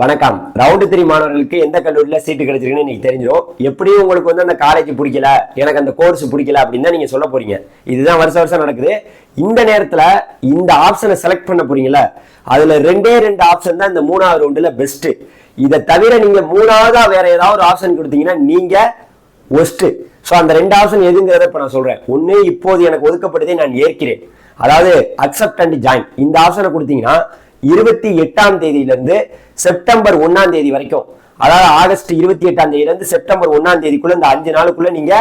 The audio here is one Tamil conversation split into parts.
வணக்கம். ரவுண்ட் 3 மாணவர்களுக்கு எந்த கல்லூரியில் சீட்டு கிடைச்சிருக்குன்னு இன்னைக்கு தெரிஞ்சிடும். எப்படியும் உங்களுக்கு வந்து அந்த காலேஜ் பிடிக்கல, எனக்கு அந்த கோர்ஸ் பிடிக்கல அப்படின்னு தான் நீங்க சொல்ல போறீங்க. இதுதான் வருஷம் நடக்குது. இந்த நேரத்தில் இந்த ஆப்ஷனை செலக்ட் பண்ண போறீங்களா, அதுல ரெண்டு ஆப்ஷன் தான் இந்த மூணாவது ரவுண்டுல பெஸ்ட். இதை தவிர நீங்க மூணாவதா வேற ஏதாவது ஒரு ஆப்ஷன் கொடுத்தீங்கன்னா நீங்க ஒஸ்ட். ஸோ அந்த ரெண்டு ஆப்ஷன் எதுங்கிறத இப்ப நான் சொல்றேன். ஒன்னு, இப்போது எனக்கு ஒதுக்கப்பட்டதை நான் ஏற்கிறேன், அதாவது அக்செப்ட் அண்ட் ஜாயின். இந்த ஆப்ஷனை கொடுத்தீங்கன்னா 28ஆம் தேதியிலிருந்து செப்டம்பர் 1ஆம் தேதி வரைக்கும், அதாவது ஆகஸ்ட் 28ஆம் தேதியிலிருந்து செப்டம்பர் 1ஆம் தேதிக்குள்ள இந்த 5 நாளுக்குள்ள நீங்க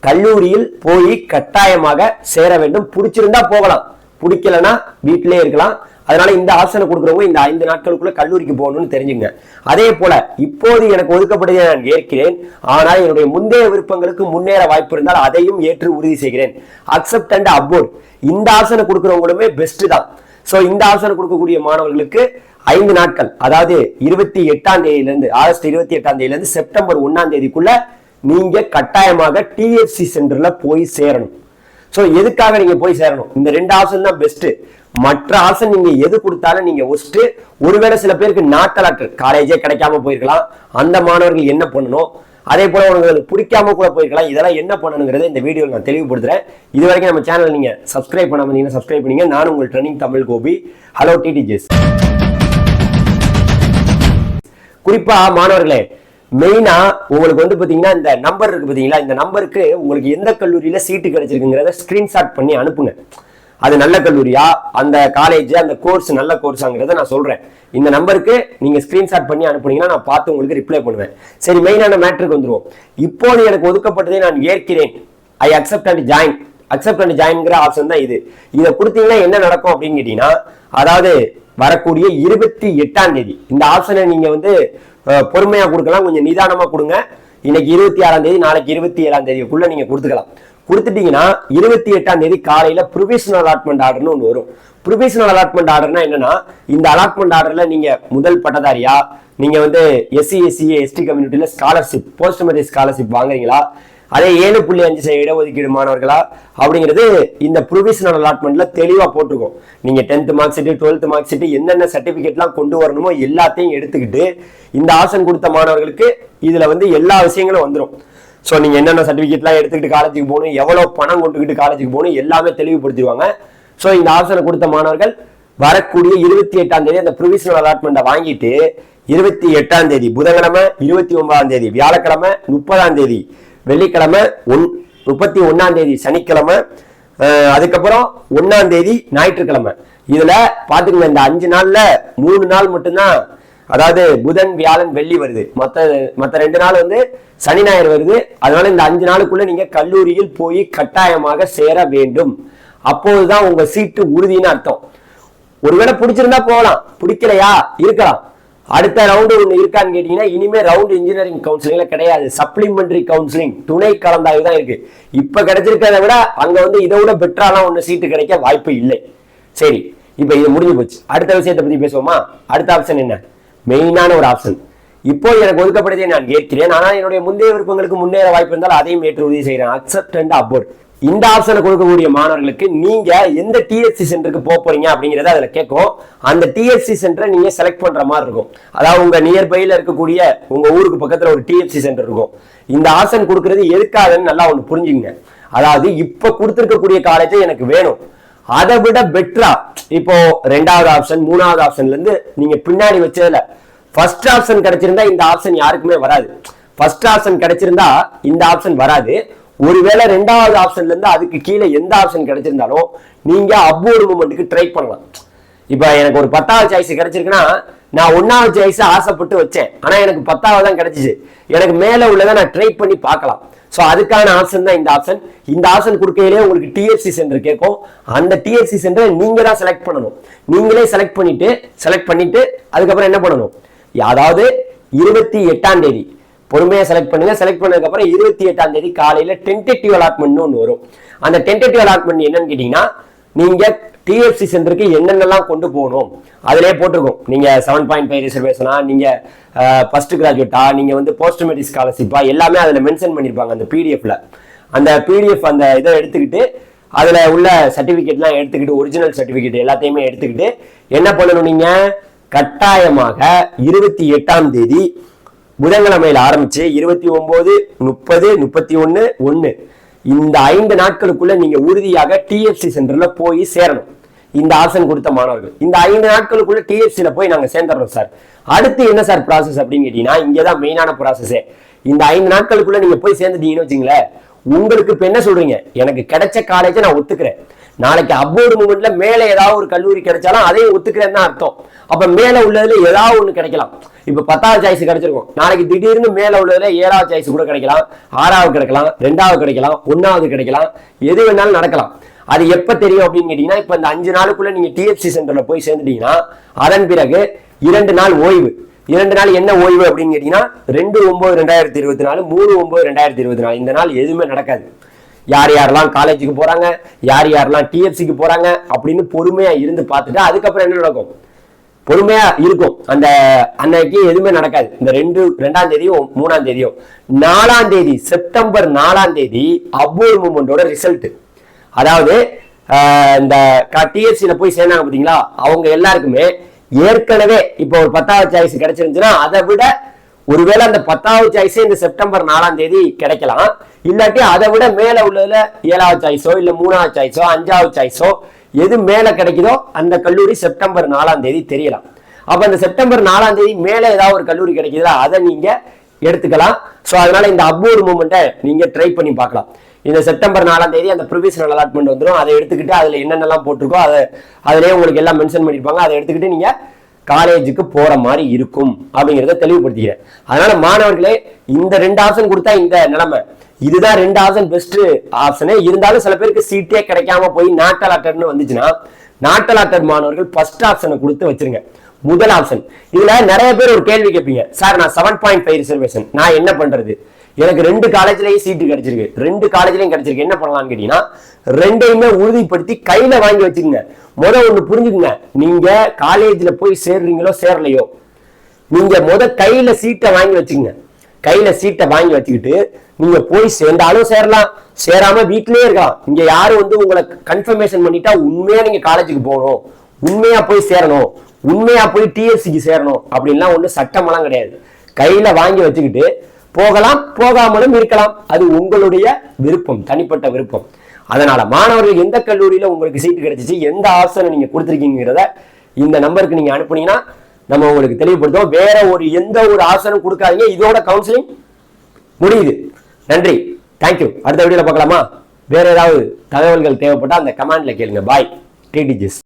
கல்லூரியில் போய் கட்டாயமாக சேர வேண்டும். பிடிச்சிருந்தா போகலாம், பிடிக்கலன்னா வீட்டிலே இருக்கலாம். அதனால இந்த ஆப்ஷனை கொடுக்குறவங்க இந்த 5 நாட்களுக்குள்ள கல்லூரிக்கு போகணும்னு தெரிஞ்சுங்க. அதே போல இப்போது எனக்கு ஒதுக்கப்பட்டதை நான் ஏற்கிறேன், ஆனால் என்னுடைய முந்தைய விருப்பங்களுக்கு முன்னேற வாய்ப்பு இருந்தால் அதையும் ஏற்று உறுதி செய்கிறேன். அக்செப்ட் அண்ட் அப்வோர்ட் இந்த ஆப்ஷனை கொடுக்குறவங்களுமே பெஸ்ட் தான். சோ இந்த ஆப்ஷனை கொடுக்கக்கூடிய மாணவர்களுக்கு 5 நாட்கள், அதாவது 28ஆம் தேதியிலிருந்து ஆகஸ்ட் 28ஆம் தேதியிலிருந்து செப்டம்பர் 1ஆம் தேதிக்குள்ள நீங்க கட்டாயமாக டிஎஃப்சி சென்டர்ல போய் சேரணும். சோ எதுக்காக நீங்க போய் சேரணும்? இந்த ரெண்டு ஆப்ஷன் தான் பெஸ்ட். மற்ற ஆப்ஷன் நீங்க எது கொடுத்தாலும் நீங்க ஒஸ்ட். ஒருவேளை சில பேருக்கு நாட் அலாட் காலேஜே கிடைக்காம போயிருக்கலாம். அந்த மாணவர்கள் என்ன பண்ணணும்? அதே போல உங்களுக்கு பிடிக்காம கூட போயிருக்கலாம். இதெல்லாம் என்ன பண்ணணுங்கிறத இந்த வீடியோவில் நான் தெளிவுபடுத்துறேன். இது வரைக்கும் நம்ம சேனல் நீங்க சப்ஸ்கிரைப் பண்ணாம இருந்தீங்கன்னா சப்ஸ்கிரைப் பண்ணீங்க. நான் உங்கள் ட்ரெனிங் தமிழ் கோபி. ஹலோ டிடிஜிஎஸ். குறிப்பா மாணவர்களே, மெயினா உங்களுக்கு வந்து பாத்தீங்கன்னா இந்த நம்பர் இருக்கு பாத்தீங்களா, இந்த நம்பருக்கு உங்களுக்கு எந்த கல்லூரியில சீட்டு கிடைச்சிருக்குங்கிறத ஸ்கிரீன்ஷாட் பண்ணி அனுப்புங்க. அது நல்ல கல்லூரியா, அந்த காலேஜ், அந்த கோர்ஸ் நல்ல கோர்ஸாங்கிறத நான் சொல்றேன். இந்த நம்பருக்கு நீங்க ஸ்கிரீன்ஷாட் பண்ணி அனுப்புனீங்கன்னா நான் பார்த்து உங்களுக்கு ரிப்ளை பண்ணுவேன். சரி, மெயினான மேட்ருக்கு வந்துருவோம். இப்போது எனக்கு ஒதுக்கப்பட்டதை நான் ஏற்கிறேன், I accept and join. Accept and ஜாயின்ங்கிற ஆப்ஷன் தான் இது. இதை கொடுத்தீங்கன்னா என்ன நடக்கும் அப்படின்னு கேட்டீங்கன்னா, அதாவது வரக்கூடிய 28ஆம் தேதி இந்த ஆப்ஷனை நீங்க வந்து பொறுமையா கொடுக்கலாம், கொஞ்சம் நிதானமா கொடுங்க. இன்னைக்கு 26ஆம் தேதி, நாளைக்கு 27ஆம் தேதிக்குள்ள நீங்க கொடுத்துக்கலாம். கொடுத்துட்டீங்கன்னா 28ஆம் தேதி காலையில ப்ரொவிஷனல் அலாட்மெண்ட் ஆர்டர்னு ஒன்று வரும். ப்ரொவிஷனல் அலாட்மெண்ட் ஆர்டர்னா என்னன்னா, இந்த அலாட்மெண்ட் ஆர்டர்ல நீங்க முதல் பட்டதாரியா, நீங்க வந்து எஸ்சி எஸ்சி எஸ்டி கம்யூனிட்டியில ஸ்காலர்ஷிப், போஸ்ட் மெட்ரிக் ஸ்காலர்ஷிப் வாங்குறீங்களா, அதே 7.5 இடஒதுக்கீடு மாணவர்களா அப்படிங்கிறது இந்த ப்ரொவிஷனல் அலாட்மெண்ட்ல தெளிவா போட்டிருக்கோம். நீங்க 10th mark sheet, 12th mark sheet, என்னென்ன சர்டிபிகேட்லாம் கொண்டு வரணுமோ எல்லாத்தையும் எடுத்துக்கிட்டு இந்த ஆப்ஷன் கொடுத்த மாணவர்களுக்கு இதுல வந்து எல்லா விஷயங்களும் வந்துடும். ஸோ நீங்க என்னென்ன சர்டிபிகேட்லாம் எடுத்துக்கிட்டு காலேஜுக்கு போகணும், எவ்வளவு பணம் கொண்டுக்கிட்டு காலேஜுக்கு போகணும், எல்லாமே தெளிவுபடுத்திடுவாங்க. ஸோ இந்த ஆப்ஷனை கொடுத்த மாணவர்கள் வரக்கூடிய 28ஆம் தேதி அந்த ப்ரொவிஷனல் அலாட்மெண்ட்டை வாங்கிட்டு 28ஆம் தேதி புதன்கிழமை, 29ஆம் தேதி வியாழக்கிழமை, 30ஆம் தேதி வெள்ளிக்கிழமை, 31ஆம் தேதி சனிக்கிழமை, அதுக்கப்புறம் 1ஆம் தேதி ஞாயிற்றுக்கிழமை, இதுல பாத்துக்கங்க இந்த 5 நாள்ல 3 நாள் மட்டும்தான், அதாவது புதன் வியாழன் வெள்ளி வருது, மற்ற 2 நாள் வந்து சனி ஞாயிறு வருது. அதனால இந்த 5 நாளுக்குள்ள நீங்க கல்லூரியில் போய் கட்டாயமாக சேர வேண்டும். அப்போதுதான் உங்க சீட்டு உறுதின்னு அர்த்தம். ஒருவேளை பிடிச்சிருந்தா போகலாம், பிடிக்கலையா இருக்கலாம். அடுத்த ரவுண்டு ஒன்று இருக்கான்னு கேட்டீங்கன்னா, இனிமே ரவுண்ட் இன்ஜினியரிங் கவுன்சிலிங்ல கிடையாது, சப்ளிமெண்டரி கவுன்சிலிங், துணை கலந்தாய்வு தான் இருக்கு. இப்ப கிடைச்சிருக்கிறத விட அங்க வந்து இதை விட பெட்டராலாம் ஒன்று சீட்டு கிடைக்க வாய்ப்பு இல்லை. சரி, இப்ப இது முடிஞ்சு போச்சு. அடுத்த விஷயத்தை பத்தி பேசுவோமா? அடுத்த ஆப்ஷன் என்ன? மெயினான ஒரு ஆப்ஷன். இப்போ எனக்கு ஒதுக்கப்பட்டதை நான் ஏற்கிறேன், ஆனால் என்னுடைய முந்தைய விருப்பங்களுக்கு முன்னேற வாய்ப்பு இருந்தால் அதையும் ஏற்று உறுதி செய்கிறேன். Accept and upward. இந்த ஆப்ஷனை கொடுக்கக்கூடிய மாணவர்களுக்கு நீங்க எந்த டிஎஸ்சி சென்டருக்கு போக போறீங்க அப்படிங்கறத அதுல கேட்கும். அந்த டிஎஸ்சி சென்டரை நீங்க செலக்ட் பண்ற மாதிரி இருக்கும். அதாவது உங்க நியர்பைல இருக்கக்கூடிய உங்க ஊருக்கு பக்கத்துல ஒரு டிஎஸ்சி சென்டர் இருக்கும். இந்த ஆப்ஷன் கொடுக்கறது எதுக்காகன்னு நல்லா ஒண்ணு புரிஞ்சுங்க. அதாவது இப்ப கொடுத்திருக்கக்கூடிய காலேஜ் எனக்கு வேணும், அதை விட பெட்டரா இப்போ 2வது ஆப்ஷன் 3வது ஆப்ஷன்ல இருந்து நீங்க பின்னாடி வச்சதுல ஃபர்ஸ்ட் ஆப்ஷன் கிடைச்சிருந்தா இந்த ஆப்ஷன் யாருக்குமே வராது. ஃபர்ஸ்ட் ஆப்ஷன் கிடைச்சிருந்தா இந்த ஆப்ஷன் வராது. ஒருவேளை 2வது ஆப்ஷன்ல இருந்து அதுக்கு கீழே எந்த ஆப்ஷன் கிடைச்சிருந்தாலும் நீங்க அப்வோர்ட் மூவ்மெண்ட்டுக்கு ட்ரை பண்ணலாம். இப்ப எனக்கு ஒரு 10வது சாய்ஸ் கிடைச்சிருக்குன்னா, நான் 1வது சாய்ஸ் ஆசைப்பட்டு வச்சேன், ஆனா எனக்கு 10வது தான் கிடைச்சிச்சு, எனக்கு மேல உள்ளதை நான் ட்ரை பண்ணி பார்க்கலாம். சோ அதுக்கான ஆப்ஷன் தான் இந்த ஆப்ஷன். இந்த ஆப்ஷன் கொடுக்கையிலே உங்களுக்கு டிஎஃப்சி சென்டர் கேட்கும். அந்த டிஎஃப்சி சென்டரை நீங்க தான் செலக்ட் பண்ணணும். நீங்களே செலக்ட் பண்ணிட்டு அதுக்கப்புறம் என்ன பண்ணணும், அதாவது 28ஆம் தேதி பொறுமையா செலக்ட் பண்ணுங்க. செலக்ட் பண்ணதுக்கு அப்புறம் 28ஆம் தேதி காலையில டென்டேட்டிவ் அலாட்மெண்ட் ஒன்று வரும். அந்த டென்டேட்டிவ் அலாட்மெண்ட் என்னன்னு கேட்டீங்கன்னா, நீங்க டிஎஃப்சி சென்டருக்கு என்னென்னலாம் கொண்டு போகணும் அதிலே போட்டிருக்கோம். நீங்க 7.5 ரிசர்வேஷனா, நீங்க ஃபர்ஸ்ட் கிராஜுவேட்டா, நீங்க வந்து போஸ்ட் மெட்ரிக் ஸ்காலர்ஷிப்பா, எல்லாமே அதுல மென்ஷன் பண்ணிருப்பாங்க அந்த பிடிஎஃப்ல. அந்த பிடிஎஃப் அந்த இதை எடுத்துக்கிட்டு அதுல உள்ள சர்டிபிகேட்லாம் எடுத்துக்கிட்டு, ஒரிஜினல் சர்டிபிகேட் எல்லாத்தையுமே எடுத்துக்கிட்டு என்ன பண்ணணும், நீங்க கட்டாயமாக 28ஆம் தேதி புதன்கிழமையில் ஆரம்பிச்சு 29, 30, 31, 1 இந்த 5 நாட்களுக்குள்ள நீங்க உறுதியாக டிஎஃப்சி சென்டர்ல போய் சேரணும். இந்த ஆப்ஷன் கொடுத்த மாணவர்கள் இந்த 5 நாட்களுக்குள்ள டிஎஃப்சில போய் நாங்க சேர்ந்துடுறோம் சார். அடுத்து என்ன சார் ப்ராசஸ் அப்படின்னு கேட்டீங்கன்னா, இங்கதான் மெயினான ப்ராசஸே. இந்த 5 நாட்களுக்குள்ள நீங்க போய் சேர்ந்துட்டீங்கன்னு வச்சுங்களேன், உங்களுக்கு இப்ப என்ன சொல்றீங்க, எனக்கு கிடைச்ச காலேஜை நான் ஒத்துக்கிறேன், நாளைக்கு அப்வோர்டு மூமெண்ட்ல மேல ஏதாவது ஒரு கல்லூரி கிடைச்சாலும் அதையும் ஒத்துக்கிறேன்னு தான் அர்த்தம். அப்ப மேல உள்ளதுல ஏதாவது ஒண்ணு கிடைக்கலாம். இப்ப 10வது சாய்ஸ் கிடைச்சிருக்கும், நாளைக்கு திடீர்னு மேல உள்ளதுல 7வது சாய்ஸ் கூட கிடைக்கலாம், 6வது கிடைக்கலாம், 2வது கிடைக்கலாம், 1வது கிடைக்கலாம், எது வேணாலும் நடக்கலாம். அது எப்ப தெரியும் அப்படின்னு கேட்டீங்கன்னா, இப்ப இந்த 5 நாளுக்குள்ள நீங்க டிஎஃப்சி சென்டர்ல போய் சேர்ந்துட்டீங்கன்னா அதன் பிறகு 2 நாள் ஓய்வு. 2 நாள் என்ன ஓய்வு அப்படின்னு கேட்டீங்கன்னா, 2/9/2024, 3/9/2024 இந்த நாள் எதுவுமே நடக்காது. யார் யாரெல்லாம் காலேஜுக்கு போறாங்க, யார் யாரெல்லாம் டிஎஃப்சிக்கு போறாங்க அப்படின்னு பொறுமையா இருந்து பார்த்துட்டு அதுக்கப்புறம் என்ன நடக்கும், பொறுமையா இருக்கும். அந்த அன்னைக்கு எதுவுமே நடக்காது. இந்த 2ஆம் தேதியும் 3ஆம் தேதியும் 4ஆம் தேதி செப்டம்பர் 4ஆம் தேதி அப்வோர்டு மூமெண்டோட ரிசல்ட். அதாவது இந்த டிஎஃப்சில போய் சேர்ந்தாங்க பாத்தீங்களா, அவங்க எல்லாருக்குமே ஏற்கனவே இப்போ ஒரு 10வது சாய்ஸ் கிடைச்சிருந்துச்சுன்னா அதை விட ஒருவேளை அந்த 10வது சாய்ஸே இந்த செப்டம்பர் 4ஆம் தேதி கிடைக்கலாம். இல்லாட்டி அதை விட மேல உள்ளதுல 7வது சாய்ஸோ இல்ல 3வது சாய்ஸோ 5வது சாய்ஸோ எது மேல கிடைக்குதோ அந்த கல்லூரி செப்டம்பர் 4ஆம் தேதி தெரியலாம். அப்ப அந்த செப்டம்பர் 4ஆம் தேதி மேல ஏதாவது ஒரு கல்லூரி கிடைக்குதா அதை நீங்க எடுத்துக்கலாம். ஸோ அதனால இந்த அப்வோர்டு மூமெண்ட்டை நீங்க ட்ரை பண்ணி பார்க்கலாம். இந்த செப்டம்பர் 4ஆம் தேதி அந்த ப்ரொவிஷனல் அலாட்மெண்ட் வந்துடும். அதை எடுத்துக்கிட்டு அதுல என்னென்னலாம் போட்டிருக்கோ அதுலயே உங்களுக்கு எல்லாம் மென்ஷன் பண்ணிருப்பாங்க. அதை எடுத்துக்கிட்டு நீங்க காலேஜுக்கு போற மாதிரி இருக்கும் அப்படிங்கிறத தெளிவுபடுத்திக்கிறேன். அதனால மாணவர்களே, இந்த 2 ஆப்ஷன் கொடுத்தா இந்த நிலைமை, இதுதான் 2 ஆப்ஷன் பெஸ்ட் ஆப்ஷனே. இருந்தாலும் சில பேருக்கு சீட்டே கிடைக்காம போய் நாட் அலாட்டட்னு வந்துச்சுன்னா, நாட் அலாட்டட் மாணவர்கள் ஃபர்ஸ்ட் ஆப்ஷனை கொடுத்து வச்சிருங்க, முதல் ஆப்ஷன். இதுல நிறைய பேர் ஒரு கேள்வி கேட்பீங்க, சார் நான் 7.5 ரிசர்வேஷன், நான் என்ன பண்றது, எனக்கு 2 காலேஜ்லயும் சீட்டு கிடைச்சிருக்கு, 2 காலேஜ்லயும் கிடைச்சிருக்கு, என்ன பண்ணலாம்னு கேட்டீங்கன்னா, 2யுமே உறுதிப்படுத்தி கையில வாங்கி வச்சுக்கோங்க. ஒண்ணு புரிஞ்சுக்குங்க, நீங்க காலேஜ்ல போய் சேர்றீங்களோ சேரலையோ, நீங்க கையில சீட்டை வாங்கி வச்சுக்கோங்க. கையில சீட்டை வாங்கி வச்சுக்கிட்டு நீங்க போய் சேர்ந்தாலும் சேரலாம், சேராம வீட்லயே இருக்கலாம். இங்க யாரும் உங்களை கன்ஃபர்மேஷன் பண்ணிட்டா உண்மையா நீங்க காலேஜுக்கு போகணும், உண்மையா போய் சேரணும், உண்மையா போய் டிஎஃப்சிக்கு சேரணும் அப்படின்லாம் ஒண்ணு சட்டமெல்லாம் கிடையாது. கையில வாங்கி வச்சுக்கிட்டு போகலாம், போகாமலும் இருக்கலாம். அது உங்களுடைய விருப்பம், தனிப்பட்ட விருப்பம். அதனால மாணவர்கள் எந்த கல்லூரியில உங்களுக்கு சீட்டு கிடைச்சிச்சு, எந்த ஆப்ஷனை நீங்க கொடுத்துருக்கீங்கிறத இந்த நம்பருக்கு நீங்க அனுப்புனீங்கன்னா நம்ம உங்களுக்கு தெளிவுபடுத்தும். வேற எந்த ஒரு ஆப்ஷனும் கொடுக்காதீங்க. இதோட கவுன்சிலிங் முடியுது. நன்றி, தேங்க்யூ. அடுத்த வீடியோல பார்க்கலாமா? வேற ஏதாவது தகவல்கள் தேவைப்பட்டா அந்த கமெண்ட்ல கேளுங்க. பாய், டிடிஜிஸ்.